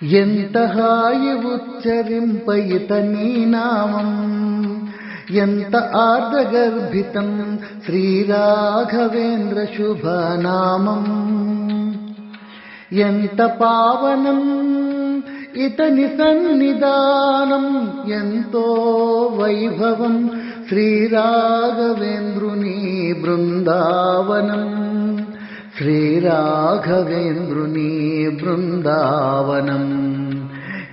ఎంత హాయి ఉచ్చరింప ఇతని నామం, ఎంత ఆర్ద్రగర్భితం శ్రీరాఘవేంద్ర శుభనామం. ఎంత పావనం ఇతని సన్నిధానం, ఎంతో వైభవం శ్రీరాఘవేంద్రుని బృందావనం. శ్రీరాఘవేంద్రుని బృందావనం.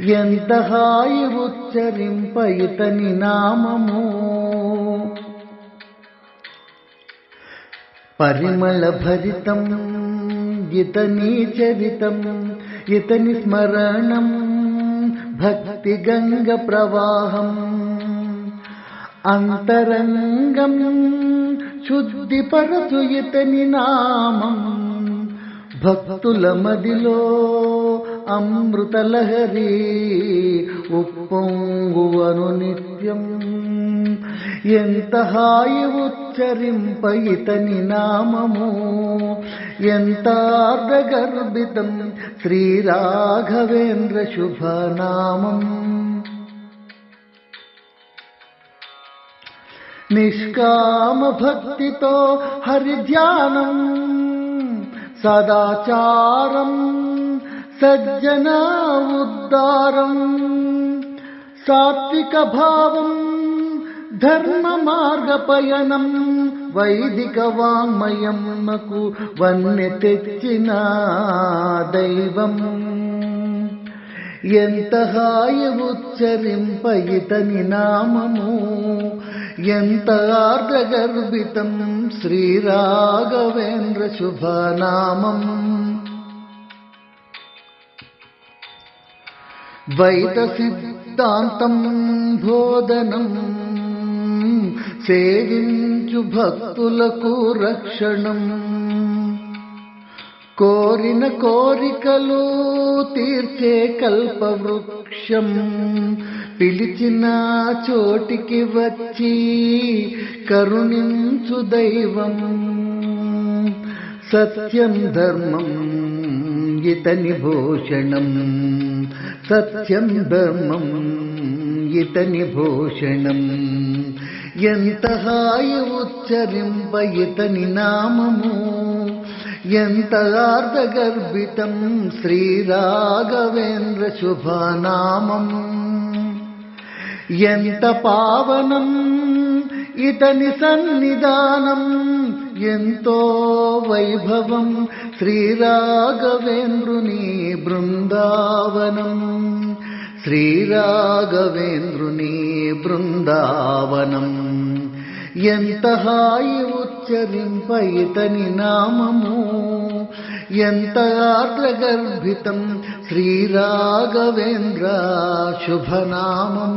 ఎంత హాయి ఉచ్చరింప ఇతని నామము. పరిమళ భరితం ఇతని చరితం, ఇతని స్మరణం భక్తి గంగ ప్రవాహం. అంతరంగం శుద్ధిపరచు ఇతని నామం, భక్తుల మదిలో అమృతలహరి ఉప్పొంగువను నిత్యం. ఎంత హాయి ఉచ్చరింప ఇతని నామము, ఎంత ఆర్ద్రగర్భితం శ్రీరాఘవేంద్ర శుభనామం. నిష్కామ భక్తితో హరిధ్యానం, సదాచారం సజ్జన ఉద్దారం. సాత్విక భావం ధర్మ మార్గ పయనం, వైదిక వాంగ్మయమునకు వన్నె తెచ్చిన దైవం. ఎంత హాయి ఉచ్చరింప ఇతని నామము, ఎంత ఆర్ద్రగర్భితం శ్రీరాఘవేంద్ర శుభనామం. ద్వైత సిద్ధాంతం బోధనం, సేవించు భక్తులకు రక్షణం. కోరిన కోరికలు తీర్చే కల్పవృక్షం, పిలిచిన చోటికి వచ్చి కరుణించు దైవం. సత్యం ధర్మం ఇతని భూషణం, సత్యం ధర్మం ఇతని భూషణం. ఎంత హాయి ఉచ్చరింప ఇతని నామము, ఎంత ఆర్ద్రగర్భితం శ్రీరాఘవేంద్ర శుభనామం. ఎంత పావనం ఇతని సన్నిధానం, ఎంతో వైభవం శ్రీరాఘవేంద్రుని బృందావనం. శ్రీరాఘవేంద్రుని బృందావనం. ఎంత హాయి ఉచ్చరింప ఇతని నామము, ఎంత ఆర్ద్రగర్భితం శ్రీరాఘవేంద్ర శుభనామం.